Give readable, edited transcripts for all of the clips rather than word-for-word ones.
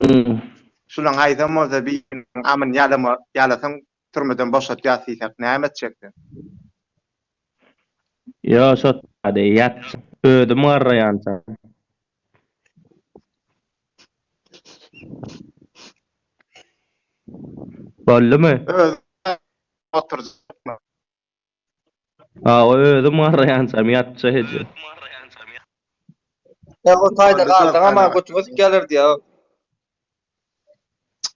Şulaň aýdam bolsa bir amyn ýalasaň türmeden boşatýarsysak näme etjekdi? Yo şot hadi ýat. Ödüm garraýança. Boldymy? Oturjak. Ödüm garraýança ýatça hedi. O taýda galdyň ama götüňiz gelirdi ýa.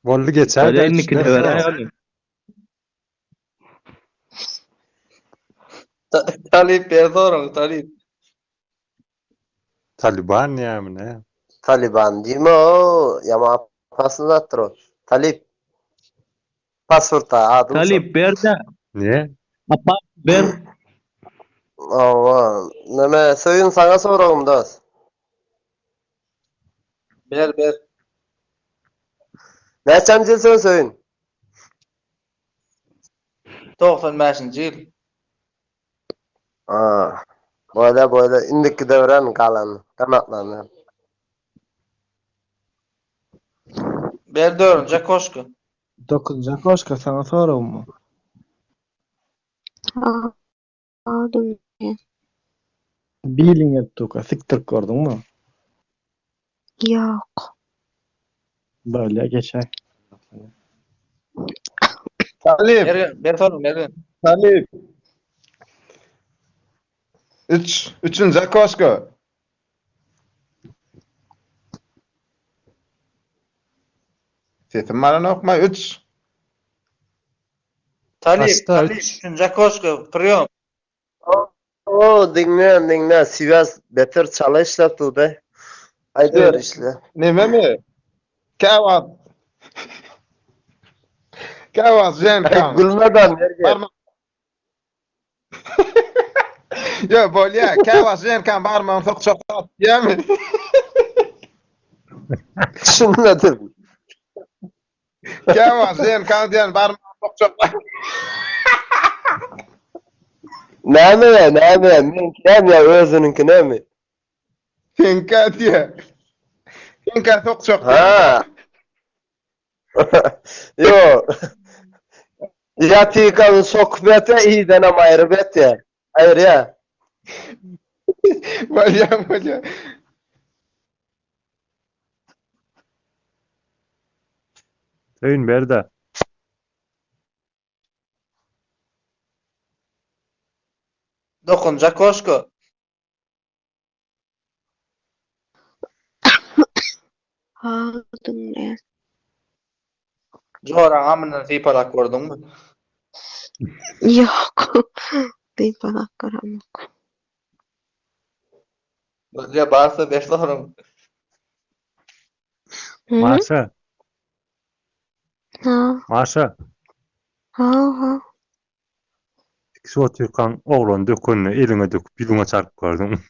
Bolly geçer Öyle de. inniki de beräýär. Talip berdoryň, talip. Taliban ýa-mı ne? Taliban diýme o, ýama pasyndatyr o. Talip. Pasporta adyň. Talip berde. Ne? Apa ber. Awa, näme söýün saňa soragym dost. Ber. Näçänji ýyl söýün? 95-nji ýyl. Boýla indiki döwren galan kanatlarny. Ber 4-nji koşky. 9-njy koşka sana soragym. Bilinge tuka siktir gördüňmi? Ýok. Böyle geçer. Talip, Ber sorun, ber. Talip. Üçüncü koşku. Sesim bana okuma 3. Talip, Hasta talip. 3-nji koşky. Priýom. Dinle, Sivas beter çala işlepdi. Aýdy ber işle. Neme mi? Kawat. Kawat Jenkan. Gülmeden nerge? Barma. Yo bolýa, kawat Jenkan barmam çok ýa-mi? Düşünmedim. Kawat Jenkan diýen barmam çok. Näme? Näme özüniňki näme? Senka diýe. Senka çok. Ha. Yo. Yatikanın sokbete iyiden ama ayrıbet ya. Hayır ya. Bolýa. Söýün berde. Dokunca koşku. Dinle. Joran amyny sypalak gördüňmi? Ýok. Beýpalak garamak. Ya barsa ber sorun. Maşa. Maşa. Ha. Şu oturkan oğlan dökünü eline döküp biluňa çarpyp gördüm.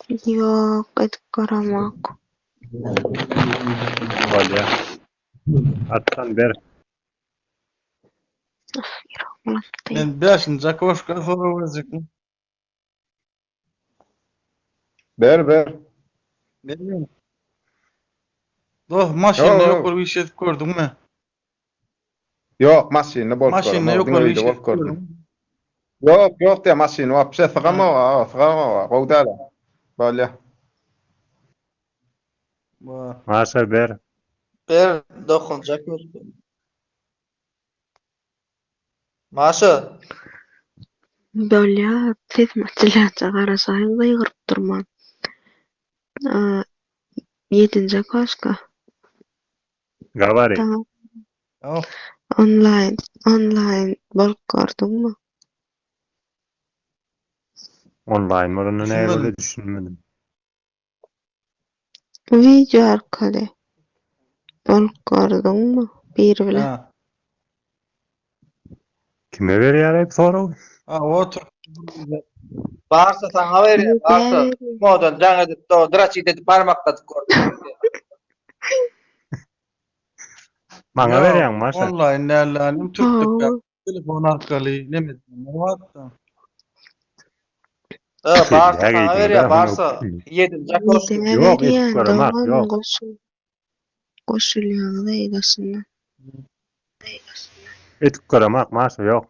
Ýok, edip garamak. Bolýa. Atdan ber. Men 5-nji koşka soragym. Ber. Bilmiyorum. Maşyna Yo. ýokary iş edip gördüňmi? Yok, maşyny bol. Maşyna ýokary iş edip gördüm. Yok diýe maşyny wapse sygama, gowdala. Bolýa. Maşa ber. Ber dokunca koşku. Maşa. Böyle hizmetçilerce garasaýyn gyýgyryp durman. 7-nji koşka. Gavari. Tamam. Ýok. Online bolup gördüňmi? Online mırını ne Düşünmedim. öyle düşünmedim. Video arkaly. Bolup gördüňmi? Biri bilen. Ha. Kime berýär hep soraw? Otur. Barsa sana ver, barsa. Model jaň edip do draç edip barmakdatyp gördüm. Maňa berýän maşa. Online nälerim türkçe telefon arkaly neme whatda. Barsa sana ver ya, barsa. 7-nji koşku. Yok, hiç garamak, yok. goşulýaňyza eýleşsinler. Etik garamak maşa yok.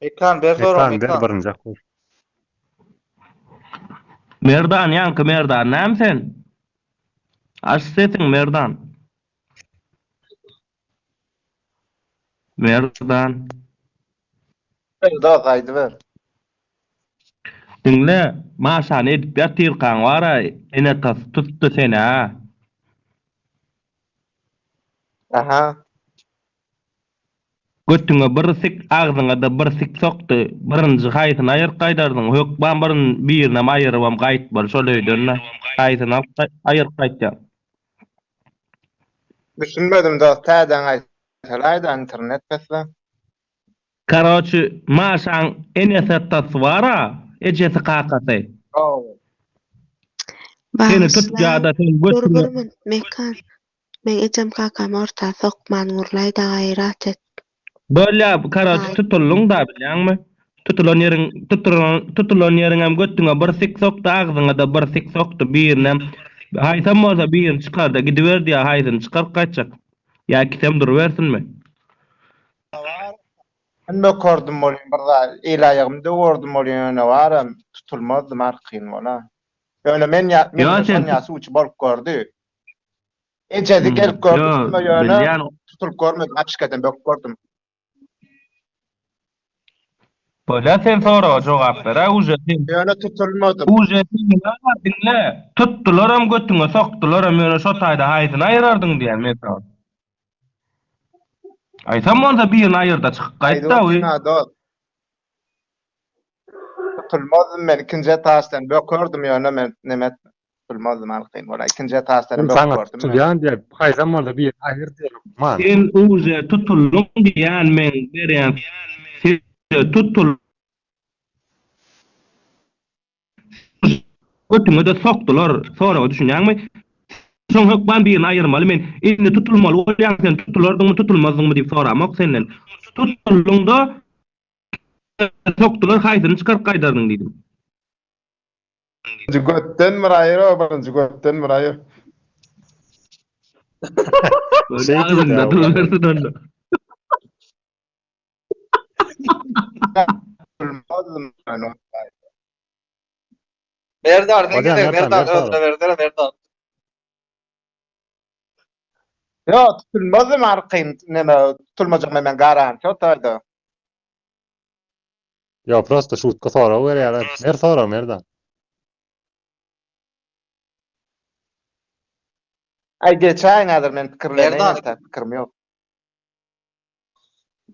Ekan ber sorum Ekan der ekan. barınjak. Merdan ýanky Merdan näme sen? Aşsetiň Merdan. Merdan. Da gaýdy ber. Dinle, maşany edip ýatyrkan wara, ene tas tutdu seni ha. Aha. Götüňe bir sik, agzyňa da bir sik sokdy. Birinji haýtyny aýyr gaýdardyň. Hökbän birin birine aýyrybam gaýt bar şoleýden. Haýtyny aýyr gaýtdy. Düşünmedim de täden aýtalayda internet besle. Karoçy, maşaň ene sattasy wara, ejesi kakasy. Oh. Seni tutjada sen götüňe Durburman mekan. Men ejem kakam orta sokman gurlaýda gaýrat et. böyle karoçy tutulluň da bilýärmi? Tutulan ýeriň hem götüňe bir sik sokdy, agzyňa da bir sik sokdy, birine haýsam bolsa birini çykar da gidiberdi ýa haýsyny çykar gaýtjak. Ýa kitem durbersinmi? Ben de gördüm bolýan bir da el aýagymda gördüm bolýan waram tutulmazdy markyn wala. Öyle men Ya sen- ýasy uç bolup gördü. Ejedi gelip gördüm ýöne Bilýän, tutulup görmedim, apşkadan bök gördüm. böyle sen sonra jogap ber, uje sen Ýöne tutulmadı. uje dinle. Tutdularam götüňe sokdularam ýöne şo taýda haýsyny aýyrardyň diýen mesal. Aýsam bolsa birini aýyrda çykyp gaýtda we. Tutulmadı men ikinji taşdan bök gördüm ýöne men nemet tutulmadı markyn wala ikinji taşdan bök Sana gördüm. tutulýan diýip haýsam bolsa bir aýyr diýelim. Man. Sen uje tutulluň diýän men berýän. Sen tutul götüňe de sokdular. Sonra düşünýärmi? Soň hökman birini aýyrmaly men. Indi tutulmaly bolýan sen tutulardyňmy tutulmazdyňmy diýip soramak senden. Tutulluňda sokdular haýsyny çykaryp gaýdardyň diýdim. Götten miraýyr, birinji götten miraýyr. Böyle ağzında durursun onda. Tutulmadı men. Berdar Hocam, dengede nereden, berdar nereden? ödre berdar berdar. Yo, tutulmazy markyn neme tutulmajak men garan. Şo taýda. Ya prosto şutka sonra berýär. Mer sonra Merdan. Ay geçäň adyr men pikirlerim Merdan. pikirim ýok.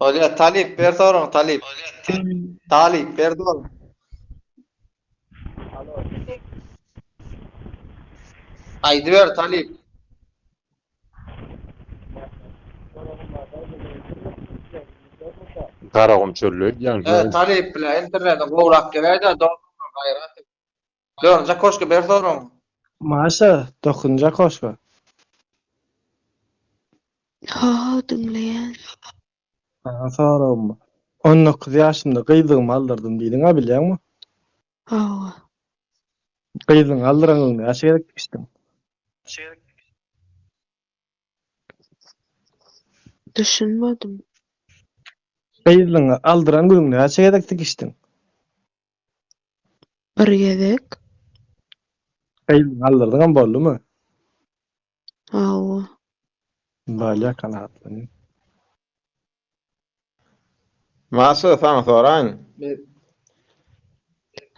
Olya Talip ber sorum Talip. Talip berdar. Aýdy ber Talip. Garagym çöllüp ýa-ni. Talip bilen internetde gowrak gelýär de gaýrat. Dön, Jakoşka ber sorum. Maşa, dokunca koşma. Ha, dinleýän. Sorum. 19 ýaşymda gyýdygymy aldyrdım diýdiň ha bilýärmi? Ha. Gyýdyň aldyraňyň ýaşy gerek diýişdiň. Düşünmedim. Gyýdyň aldyran güňe ýaşy gerek diýişdiň. Bir gezek. Gyýdyň aldyrdyň boldumy? Ha. Balya kanatlyny. Masy sana soraň.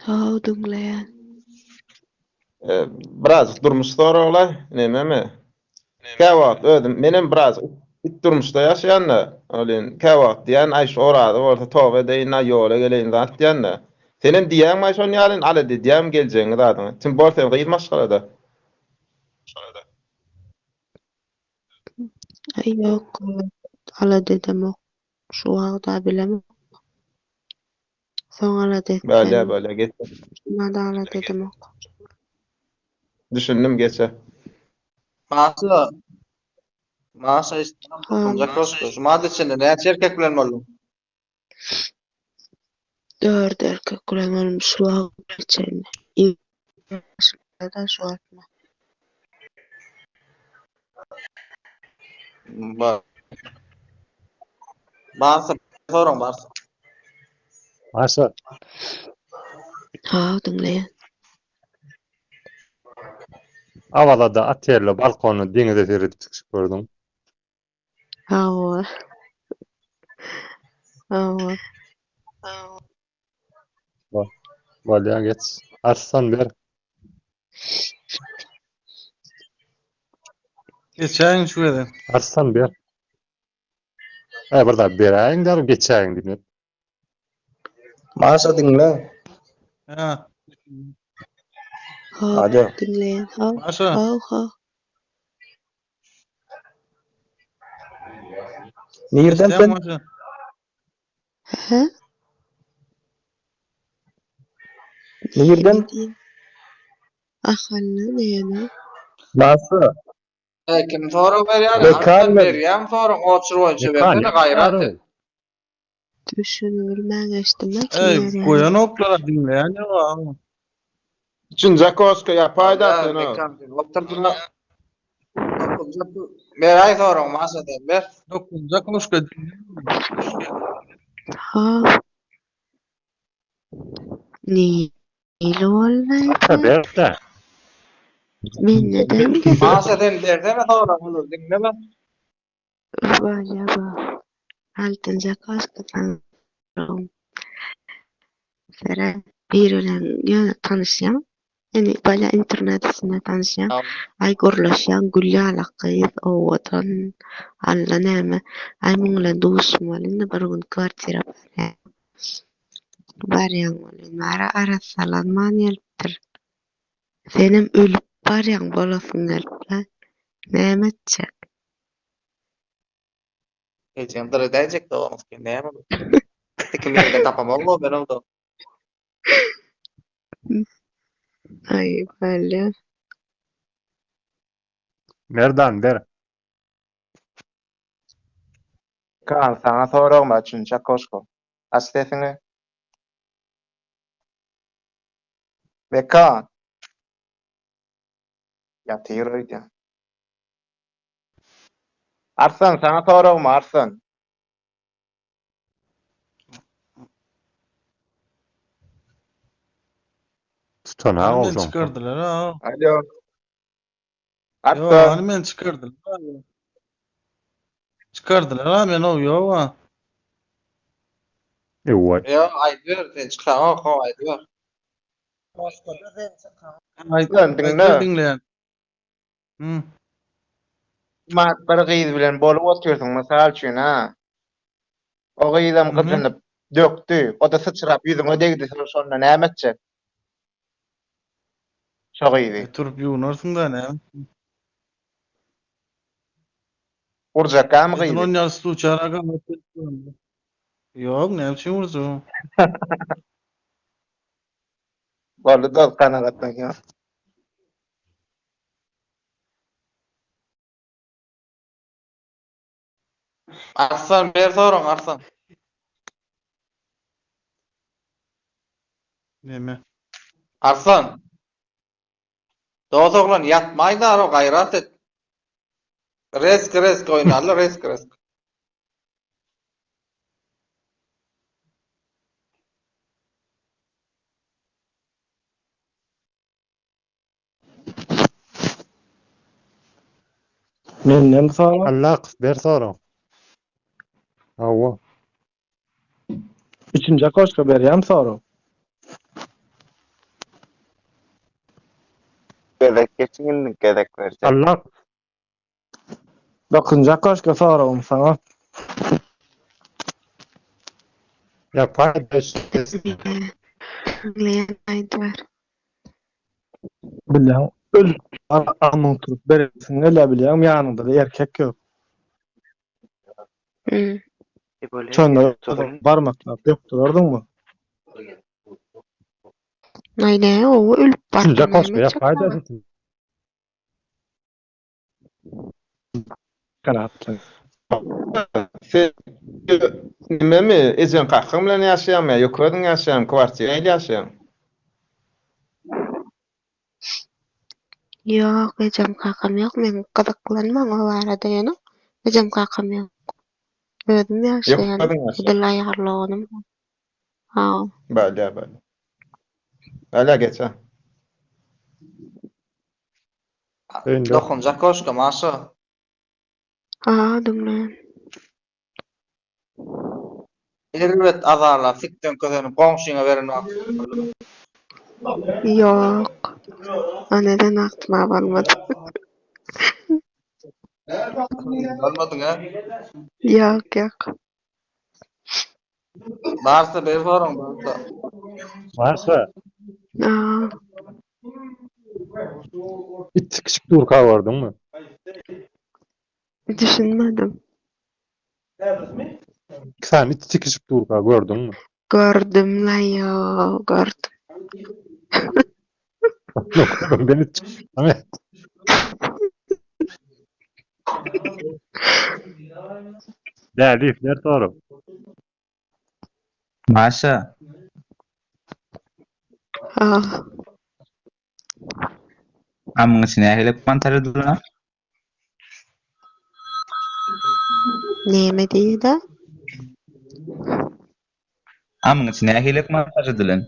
Ha, dinleýän. Biraz durmuş soraňlar, nememe? Käwagt ödüm, menem biraz it durmuşda ýaşaýanna, olin käwagt diýen aýş orada bolsa towa deýin ýola geleýin zat diýenne. Senem diýäň maý şonu ýalyn ala diýäm geljeňi zadyň. Tim bolsa gyýyl maşgalada. Ay yok. Ala dedim ok. Şu wagda bilemem. Soň ala dedim. Böyle geç. Nada ala dedim ok. Düşündüm geçe. Masa istemem. Jakoşka. Şuma da içinde ne erkek bilen boldum. 4 erkek bilen şu wagda içinde. Da şu atma. Barsa soraň barsa. Maşa, Ha, dinleýän. avalada atýerle balkony deňize seredip çykyş gördüm. Ha. Ha. Bolýa geç. Arslan ber. Geçen şu eden. Arslan ber. Burada beräýin der geçäýin diýip. Maşa dinle. Ha. Ha, Alo. dinleýän. Ha. Maşa. Ha. Nereden Sen sen? maşa. Ha? Nereden? Ahalyny näme? Maşa. Kim soraň berýär? Bekan Aslan mı? berýär, soraň oçur boýunça Bekan berdi, ya, gaýrat. arı. Düşünürmän eşitmek Ey, ýeri. koyan oklara dinleyen ne var? Üçüncü koşka yapayda sen o. Bekan, oturdular. Beräý soraň masadan ber. Dokunca koşka dinleyen. Ha. Nili bolmaýdy. Maşa ber de. Men neden Masadan berdeme soraň olur, dinleme. Vaya ba. Altıncı koşkadan Sera birilen ýöne tanışýan. Yani bala internetinde tanışýan. Ay gurlaşýan gülýala gyz owadan alla näme. Ay muňla duşmalyny bir gün kwartira barýan. Barýan bolýan. Ara salanman ýelipdir. Senem ölüp barýan bolasyň gelipler. Näme etjek? Geçen dere däjek de olmaz ki näme? Tekimleri de tapamam ben oldu. Ay bala. Merdan ber. Kan sana soraň ba üçüncü koşka. Asdesini. Bekan. Ya tiroýdy. Arslan sana soraň mı Arslan? Tutana Hani men olsun. çıkardılar ha. Alo. Yo, Arslan. hani men çıkardılar. Ha. Çıkardılar ha men o yo ha. Ewa. Ya aýdyr, sen çıkan o aýdyr. Lan dinle. Dinleyen. Hı. Mat bir gyz bilen bolup oturýarsyň mysal üçin ha. O gyzam Mhm. gyzynyp dökdi. O da sıçrap ýüzüňe degdi. Şonda näme etjek? Şo gyzy. Turup yunarsın da ne? Urjakam Sen gyzy. on yarısı uçarak ama. Yok ne biçim vurdu? Bolu da kanagatdan ya. Arslan ber soraň Arslan. Neme? Arslan. Dozoglan yatmaýlar o gaýrat et. Resk oýnarlar resk. Menden sonra Allah ber soraň. Awa. üçüncü koşka berýän sonra. Gerek geçin gerek verse. Allah. Dokuzuncu koşka sonra sana. Yapayda. Leýän aýdylar. Bilen öl anın turup bersin ele bilýän ýanynda da erkek ýok. Çönde barmaklar ýokdur gördüňmi? Naýda o ölüp barýan. Üçüncü koşka yapayda. Kanatly. Sen nimemi ejen kakym bilen ýaşaýam, ýokadyn ýaşaýam, kwartiraýda ýaşaýam. Ýok, ejam kakam ýok. Men gyzyklanmam o arada ýene. Ejam kakam ýok. Özüm ýaşaýan. Ýokladың ýaşa. Gydylay ýagarlaganım. Ha. Bäle, bäle. Bäle geçe. Öýünde Dokunjak koşka maşa. Ha, dümlen. Elbet azarla fikden közenip goňşyňa beren wagt. Ýok. Aneden aklıma barmadı. Olmadyň ha? Ýok, ýok. Barsa bir soraň barsa. varsa Aa, itti küçük durka gördüňmi? düşünmedim. Sen itti küçük durka gördüňmi? Gördüm la yo, gördüm. Beni Ahmet. Dälifler sorup. Maşa, Ah, amyň içine ähilip mantardylar. neme diýdi? Amyň içine ähilip mantardylar.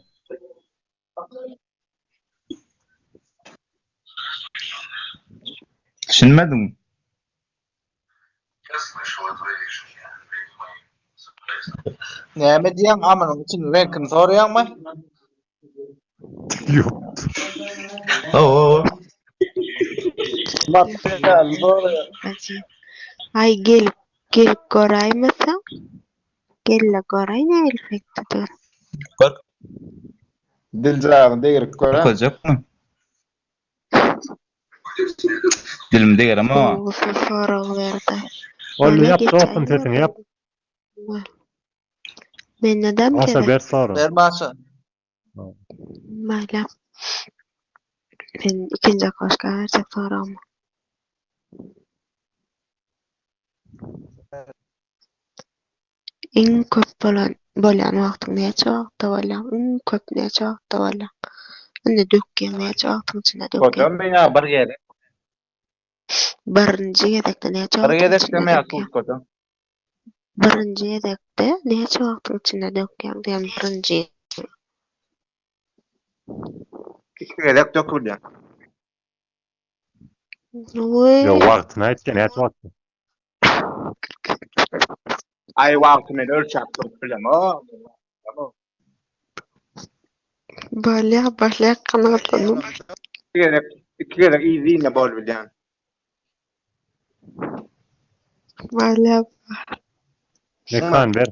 Düşünmedin? Näme diýen amanyň için renkini soraýanmy? Yok. Oo. Material soraýan. Ay gelip göräýmesen? Gelle göräý elbetdedir. Diljagyny degirip görä. Korkacakmı? Dilimde geram ama. Bu soragy berdi. Olle yap geçen dokun sesini yap. Men neden Asa gerek? ber soru. Ber maşa. Mayla. Men ikinji koşka berjek soragymy. Iň köp bolýan wagtyň näçe wagtda bolýan? Iň köp näçe wagtda bolýan? Indi dökýän näçe wagtyň içinde dökýän? Koçan ben ya bir gele. Birinji gezekde näçe Bir wagtyň gele içinde deme ya dökýän? koçan. Birinji gezekde näçe wagtyň içinde dökýän? Diýen birinji. İki gele dökülýän. Oy. Yo wagtyny aýtgan näçe wagt? Ay wagtyny ölçäp durup bilen o. Balya kanatlanım. İki gele iziğine bol bilýän. Balya. Ekran ver.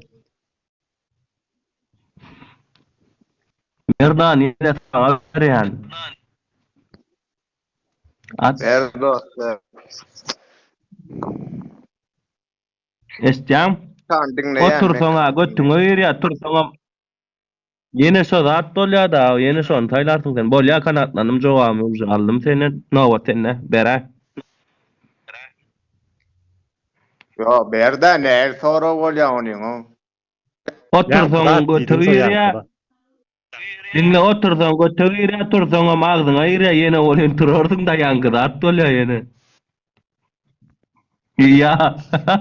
Merdan ýene saňa berýän. At Ber dost. esjam. Kan dinleýän. Otursaňa götüňe ýerýär, tursaňa ýene şo zat bolýar da, ýene şonu taýlarsyň sen. Bolýar kanatlanym jogabymy uje aldym seni. Nowat enne berä. Yo berde näme sora bolýan onuň o. Otursaňa götüňe ýerýär. Dinle otursaňa götüňe ýerýär, tursaňa magzyňa ýerýär, ýene bolýan turarsyň da ýangırat bolýar ýene. Ya.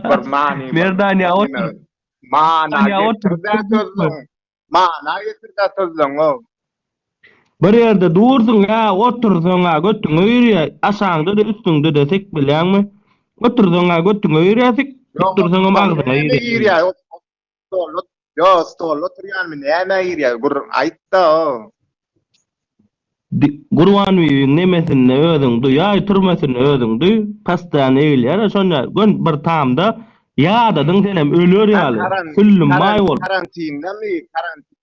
Bir mani. Merdan ya otur. Mana Ya otur. getirdi. Mana getirdi sözlüň o. Bir ýerde dursun ya, otursaňa götüňe ýerýär, aşaňda da üstüňde de sek bilýärmi? Otursaňa götüňe ýerýär, otursaňa magzyňa ýerýär. Yo, stol oturýanmy näme ýerýär? Gur aýtda o. Gurwan wiň nemesini özüň duýar, turmasyny özüň duý, pastan eýilýär, şonda gün bir tamda ýa-da diň senem öler ýaly. Küllüm maý bol. Karantinda mi? Karantin